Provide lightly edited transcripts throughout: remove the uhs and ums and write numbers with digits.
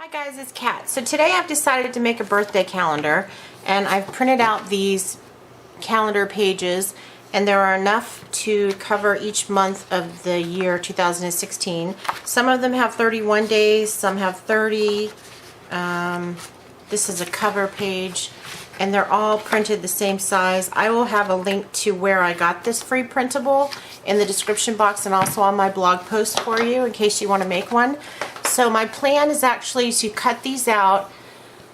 Hi guys, it's Kat. So today I've decided to make a birthday calendar, and I've printed out these calendar pages, and there are enough to cover each month of the year 2016. Some of them have 31 days, some have 30. This is a cover page, and they're all printed the same size. I will have a link to where I got this free printable in the description box and also on my blog post for you in case you want to make one. So my plan is actually to cut these out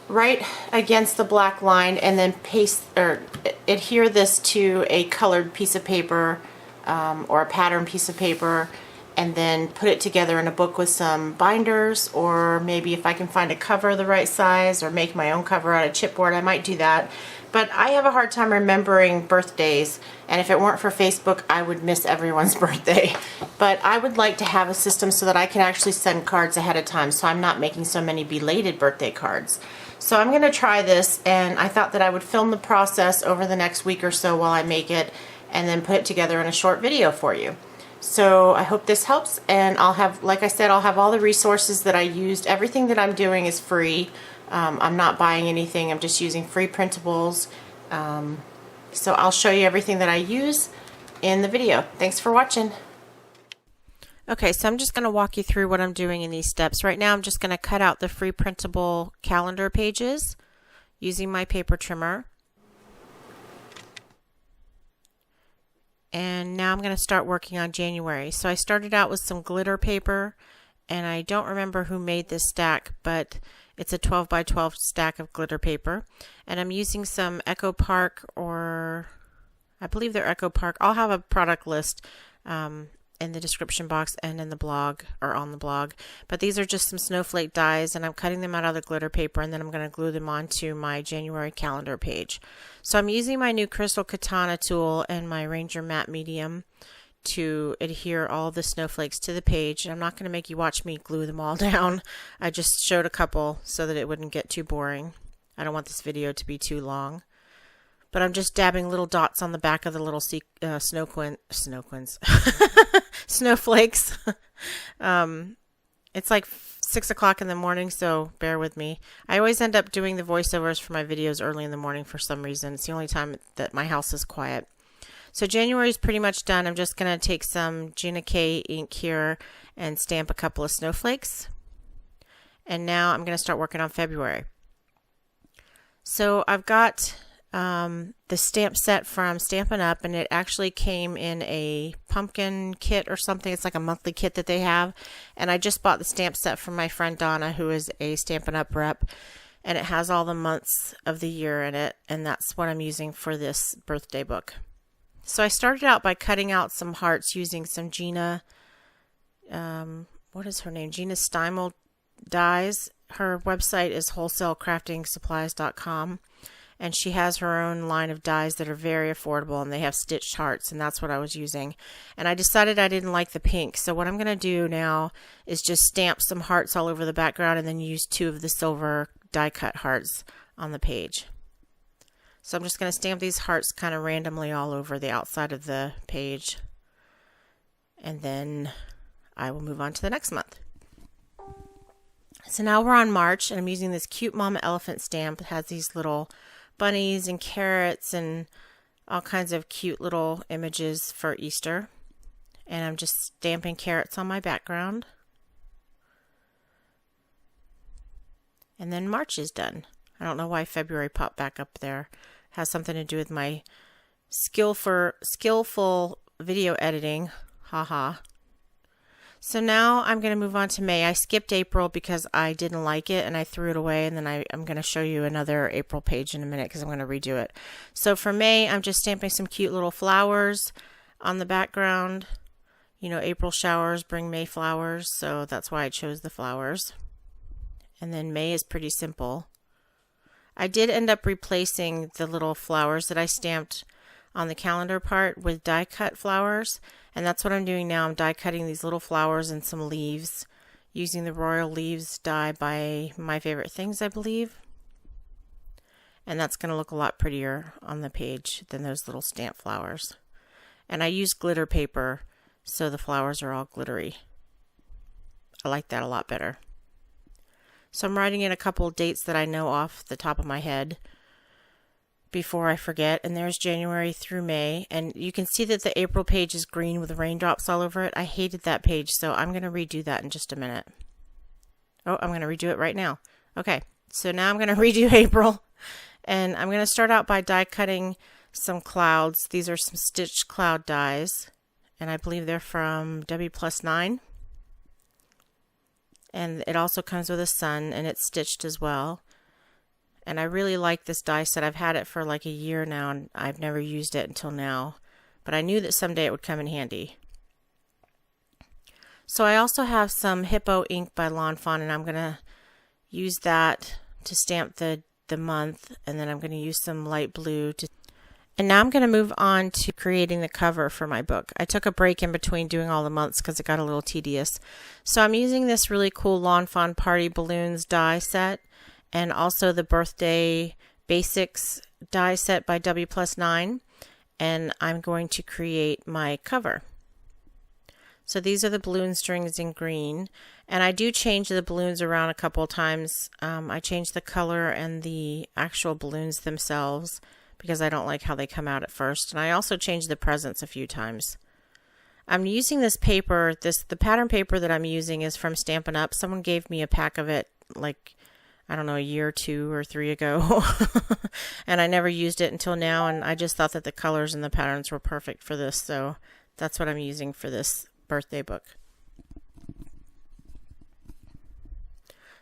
right against the black line and then paste or adhere this to a colored piece of paper or a pattern piece of paper, and then put it together in a book with some binders, or maybe if I can find a cover the right size or make my own cover out of chipboard, I might do that. But I have a hard time remembering birthdays, and if it weren't for Facebook, I would miss everyone's birthday. But I would like to have a system so that I can actually send cards ahead of time, so I'm not making so many belated birthday cards. So I'm going to try this, and I thought that I would film the process over the next week or so while I make it, and then put it together in a short video for you. So I hope this helps, and I'll have, like I said, I'll have all the resources that I used. Everything that I'm doing is free. I'm not buying anything. I'm just using free printables. So I'll show you everything that I use in the video. Thanks for watching. Okay, so I'm just going to walk you through what I'm doing in these steps. Right now I'm just going to cut out the free printable calendar pages using my paper trimmer. And now I'm going to start working on January. So I started out with some glitter paper, and I don't remember who made this stack, but it's a 12 by 12 stack of glitter paper. And I'm using some Echo Park, or I believe they're Echo Park. I'll have a product list in the description box and in the blog, or on the blog. But these are just some snowflake dies, and I'm cutting them out of the glitter paper, and then I'm going to glue them onto my January calendar page. So I'm using my new Crystal Katana tool and my Ranger Matte Medium to adhere all the snowflakes to the page. And I'm not going to make you watch me glue them all down. I just showed a couple so that it wouldn't get too boring. I don't want this video to be too long. But I'm just dabbing little dots on the back of the little snowflakes. It's like 6 o'clock in the morning, so bear with me. I always end up doing the voiceovers for my videos early in the morning for some reason. It's the only time that my house is quiet. So January is pretty much done. I'm just going to take some Gina K ink here and stamp a couple of snowflakes. And now I'm going to start working on February. So I've got the stamp set from Stampin' Up, and it actually came in a pumpkin kit or something. It's like a monthly kit that they have, and I just bought the stamp set from my friend Donna, who is a Stampin' Up rep, and it has all the months of the year in it, and that's what I'm using for this birthday book. So I started out by cutting out some hearts using some Gina, what is her name? Gina Steimel dies. Her website is wholesalecraftingsupplies.com. And she has her own line of dies that are very affordable, and they have stitched hearts, and that's what I was using. And I decided I didn't like the pink, so what I'm going to do now is just stamp some hearts all over the background and then use 2 of the silver die cut hearts on the page. So I'm just going to stamp these hearts kind of randomly all over the outside of the page, and then I will move on to the next month. So now we're on March, and I'm using this cute Mama Elephant stamp. It has these little bunnies and carrots and all kinds of cute little images for Easter. And I'm just stamping carrots on my background. And then March is done. I don't know why February popped back up there. It has something to do with my skillful video editing. Haha. So now I'm going to move on to May. I skipped April because I didn't like it and I threw it away, and then I'm going to show you another April page in a minute because I'm going to redo it. So for May, I'm just stamping some cute little flowers on the background. You know, April showers bring May flowers, so that's why I chose the flowers. And then May is pretty simple. I did end up replacing the little flowers that I stamped on the calendar part with die cut flowers, and that's what I'm doing now. I'm die cutting these little flowers and some leaves using the Royal Leaves die by My Favorite Things, I believe. And that's going to look a lot prettier on the page than those little stamp flowers. And I use glitter paper, so the flowers are all glittery. I like that a lot better. So I'm writing in a couple of dates that I know off the top of my head before I forget. And there's January through May. And you can see that the April page is green with raindrops all over it. I hated that page, so I'm going to redo that in just a minute. Oh, I'm going to redo it right now. Okay, so now I'm going to redo April. And I'm going to start out by die cutting some clouds. These are some stitched cloud dies. And I believe they're from W+9. And it also comes with a sun, and it's stitched as well. And I really like this die set. I've had it for like a year now, and I've never used it until now. But I knew that someday it would come in handy. So I also have some Hippo ink by Lawn Fawn, and I'm going to use that to stamp the month. And then I'm going to use some light blue to... And now I'm going to move on to creating the cover for my book. I took a break in between doing all the months because it got a little tedious. So I'm using this really cool Lawn Fawn Party Balloons die set, and also the Birthday Basics die set by W+9, and I'm going to create my cover. So these are the balloon strings in green, and I do change the balloons around a couple of times. I change the color and the actual balloons themselves because I don't like how they come out at first, and I also change the presents a few times. I'm using this paper, the pattern paper that I'm using is from Stampin' Up. Someone gave me a pack of it like, I don't know, a year or 2 or 3 ago. And I never used it until now, and I just thought that the colors and the patterns were perfect for this, so that's what I'm using for this birthday book.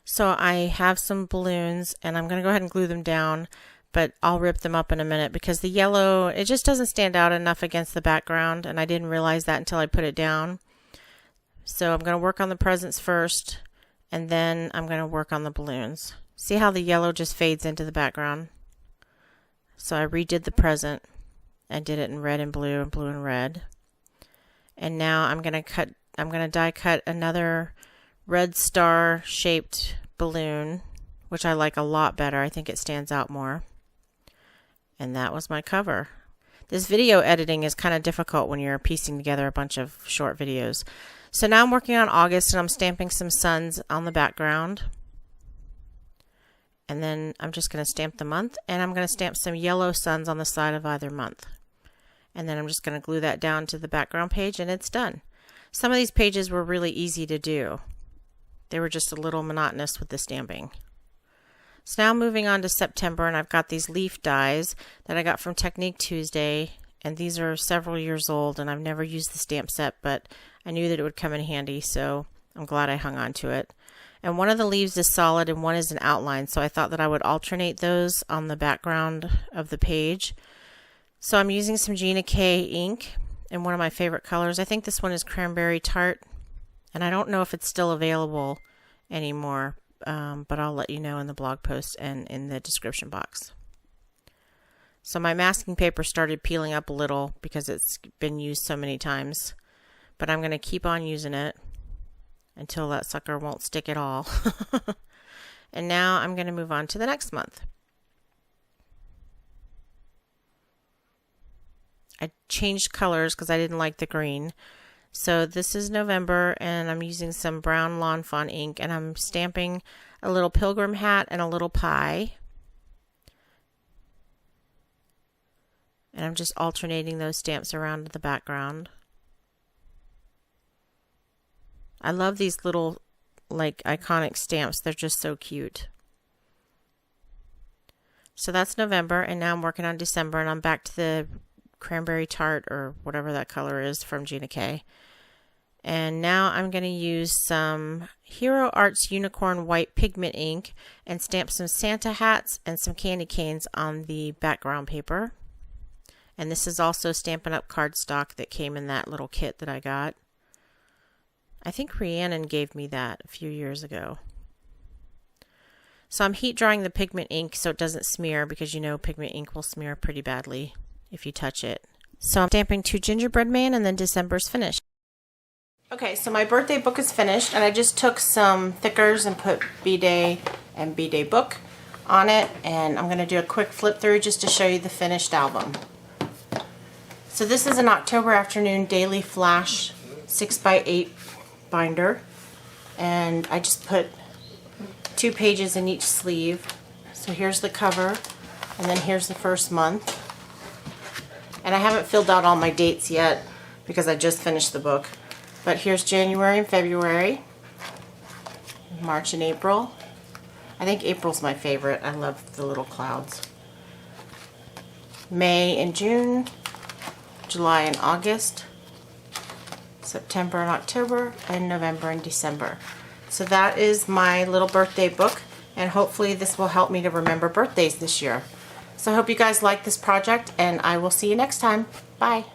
So I have some balloons, and I'm going to go ahead and glue them down, but I'll rip them up in a minute because the yellow, it just doesn't stand out enough against the background, and I didn't realize that until I put it down. So I'm going to work on the presents first, and then I'm going to work on the balloons. See how the yellow just fades into the background? So I redid the present and did it in red and blue and red. And now I'm going to die cut another red star shaped balloon, which I like a lot better. I think it stands out more. And that was my cover. This video editing is kind of difficult when you're piecing together a bunch of short videos. So now I'm working on August, and I'm stamping some suns on the background. And then I'm just going to stamp the month, and I'm going to stamp some yellow suns on the side of either month. And then I'm just going to glue that down to the background page, and it's done. Some of these pages were really easy to do. They were just a little monotonous with the stamping. So now moving on to September, and I've got these leaf dies that I got from Technique Tuesday, and these are several years old, and I've never used the stamp set, but I knew that it would come in handy, so I'm glad I hung on to it. And one of the leaves is solid and one is an outline, so I thought that I would alternate those on the background of the page. So I'm using some Gina K ink in one of my favorite colors. I think this one is Cranberry Tart, and I don't know if it's still available anymore, but I'll let you know in the blog post and in the description box. So my masking paper started peeling up a little because it's been used so many times, but I'm going to keep on using it until that sucker won't stick at all. And now I'm going to move on to the next month. I changed colors because I didn't like the green. So this is November, and I'm using some brown Lawn Fawn ink, and I'm stamping a little pilgrim hat and a little pie. And I'm just alternating those stamps around the background. I love these little, like, iconic stamps. They're just so cute. So that's November, and now I'm working on December, and I'm back to the Cranberry Tart or whatever that color is from Gina K. And now I'm going to use some Hero Arts Unicorn White Pigment ink and stamp some Santa hats and some candy canes on the background paper. And this is also Stampin' Up! Cardstock that came in that little kit that I got. I think Rhiannon gave me that a few years ago. So I'm heat drying the pigment ink so it doesn't smear, because you know pigment ink will smear pretty badly if you touch it. So I'm stamping 2 Gingerbread Man, and then December's finished. Okay, so my birthday book is finished, and I just took some thickers and put B-Day and B-Day book on it, and I'm going to do a quick flip through just to show you the finished album. So this is an October Afternoon Daily Flash 6x8 binder, and I just put 2 pages in each sleeve. So here's the cover, and then here's the first month. And I haven't filled out all my dates yet because I just finished the book. But here's January and February, March and April. I think April's my favorite. I love the little clouds. May and June, July and August, September and October, and November and December. So that is my little birthday book, and hopefully this will help me to remember birthdays this year. So I hope you guys like this project, and I will see you next time. Bye.